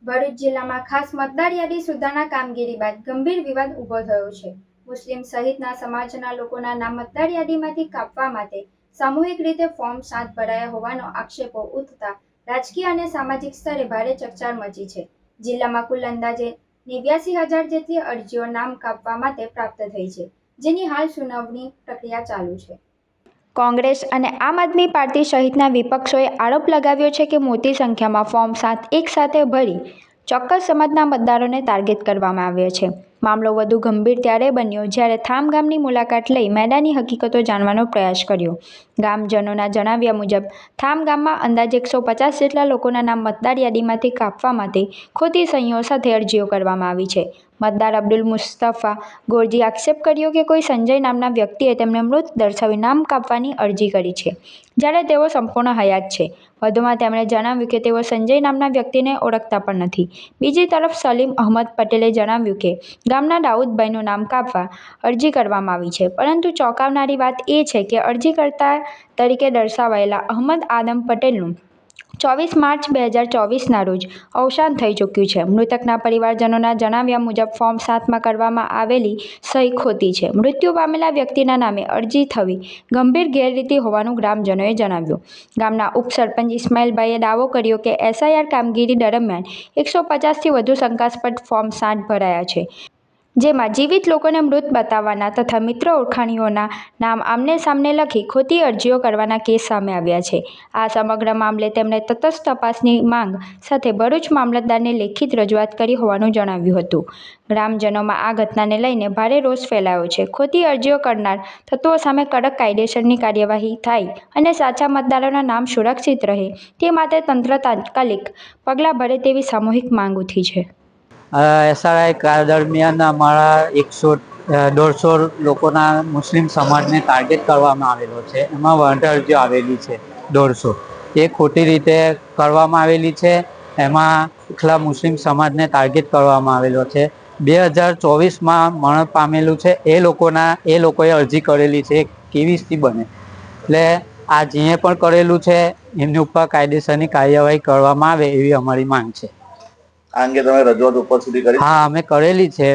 ભરૂચ જિલ્લામાં ખાસ મતદાર યાદી સુધારણા કામગીરી બાદ ગંભીર વિવાદ ઊભો થયો છે. મુસ્લિમ સહિતના સમાજના લોકોના નામ મતદાર યાદીમાંથી કાપવા માટે સામૂહિક રીતે ફોર્મ 7 ભરાયા હોવાનો આક્ષેપો ઉઠતા રાજકીય અને સામાજિક સ્તરે ભારે ચકચાર મચી છે. જિલ્લામાં કુલ અંદાજે 89,000 જેટલી અરજીઓ નામ કાપવા માટે પ્રાપ્ત થઈ છે, જેની હાલ સુનાવણી પ્રક્રિયા ચાલુ છે. કોંગ્રેસ અને આમ આદમી પાર્ટી સહિતના વિપક્ષોએ આરોપ લગાવ્યો છે કે મોટી સંખ્યામાં ફોર્મ 7 એકસાથે ભરી ચોક્કસ સમાજના મતદારોને ટાર્ગેટ કરવામાં આવ્યા છે. મામલો વધુ ગંભીર ત્યારે બન્યો જ્યારે થામ ગામની મુલાકાત લઈ મેદાની હકીકતો જાણવાનો પ્રયાસ કર્યો. ગામજનોના જણાવ્યા મુજબ થામ ગામમાં અંદાજે 150 જેટલા લોકોના નામ મતદાર યાદીમાંથી કાપવા માટે ખોટી સહીઓ સાથે અરજીઓ કરવામાં આવી છે. મતદાર અબ્દુલ મુસ્તફા ગોરજી આક્ષેપ કર્યો કે કોઈ સંજય નામના વ્યક્તિએ તેમને મૃત દર્શાવી નામ કાપવાની અરજી કરી છે, જ્યારે તેઓ સંપૂર્ણ હયાત છે. વધુમાં તેમણે જણાવ્યું કે તેઓ સંજય નામના વ્યક્તિને ઓળખતા પણ નથી. બીજી તરફ સલીમ અહમદ પટેલે જણાવ્યું કે ગામના દાઉદભાઈનું નામ કાપવા અરજી કરવામાં આવી છે, પરંતુ ચોંકાવનારી વાત એ છે કે અરજીકર્તા તરીકે દર્શાવાયેલા અહમદ આદમ પટેલનું 24 માર્ચ 2024ના રોજ અવસાન થઈ ચૂક્યું છે. મૃતકના પરિવારજનોના જણાવ્યા મુજબ ફોર્મ 7માં કરવામાં આવેલી સહી ખોટી છે. મૃત્યુ પામેલા વ્યક્તિના નામે અરજી થવી ગંભીર ગેરરીતિ હોવાનું ગ્રામજનોએ જણાવ્યું. ગામના ઉપસરપંચ ઇસ્માઇલભાઈએ દાવો કર્યો કે એસઆઈઆર કામગીરી દરમિયાન 150થી વધુ શંકાસ્પદ ફોર્મ 7 ભરાયા છે, જેમાં જીવિત લોકોને મૃત બતાવવાના તથા મિત્ર ઓળખાણીઓના નામ આમને સામને લખી ખોટી અરજીઓ કરવાના કેસ સામે આવ્યા છે. આ સમગ્ર મામલે તેમણે તટસ્થ તપાસની માંગ સાથે ભરૂચ મામલતદારને લેખિત રજૂઆત કરી હોવાનું જણાવ્યું હતું. ગ્રામજનોમાં આ ઘટનાને લઈને ભારે રોષ ફેલાયો છે. ખોટી અરજીઓ કરનાર તત્વો સામે કડક કાયદેસરની કાર્યવાહી થાય અને સાચા મતદારોના નામ સુરક્ષિત રહે તે માટે તંત્ર તાત્કાલિક પગલાં ભરે તેવી સામૂહિક માંગ ઉઠી છે. એસઆરઆઈ કાળ દરમિયાન અમારા 150 લોકોના મુસ્લિમ સમાજને ટાર્ગેટ કરવામાં આવેલો છે. એમાં વોરંટ અરજીઓ આવેલી છે 150. એ ખોટી રીતે કરવામાં આવેલી છે. એમાં એકલા મુસ્લિમ સમાજને ટાર્ગેટ કરવામાં આવેલો છે. 2024માં મરણ પામેલું છે એ લોકોએ અરજી કરેલી છે. કેવી સ્થિતિ બને એટલે આ જેએ પણ કરેલું છે એમની ઉપર કાયદેસરની કાર્યવાહી કરવામાં આવે એવી અમારી માંગ છે. આ અંગે તમે રજૂઆત ઉપર સુધી કરી? હા, અમે કરેલી છે.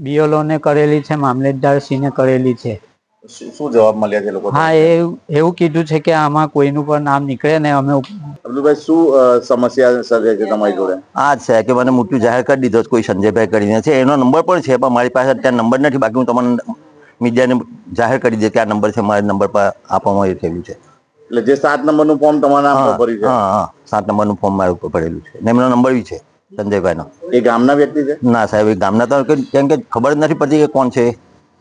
બીઓલોને કરેલી છે, મામલતદારશ્રીને કરેલી છે. શું જવાબ મળ્યા છે લોકો? હા, એવું કીધું છે કે આમાં કોઈનું પણ નામ નીકળે ને અમે. અબ્દુલભાઈ, શું સમસ્યા સર્જાય છે તમારી જોડે? આ છે કે મને મૃત્યુ જાહેર કરી દીધો કોઈ સંજયભાઈ કરીને છે. એનો નંબર પણ છે, પણ મારી પાસે અત્યારે નંબર નથી. બાકી હું તમને મીડિયાને જાહેર કરી દે કે આ નંબર છે, મારા નંબર પર આપવામાં એ થયેલું છે. એટલે જે 7 નંબરનું ફોર્મ તમારા નામ પર ભર્યું છે? હા, 7 નંબરનું ફોર્મ મારા ઉપર ભરેલું છે ને એમનો નંબર બી છે સંજયભાઈનો. એ ગામના વ્યક્તિ છે? ના સાહેબ, એ ગામના તો કેમ કે ખબર જ નથી પડતી કે કોણ છે.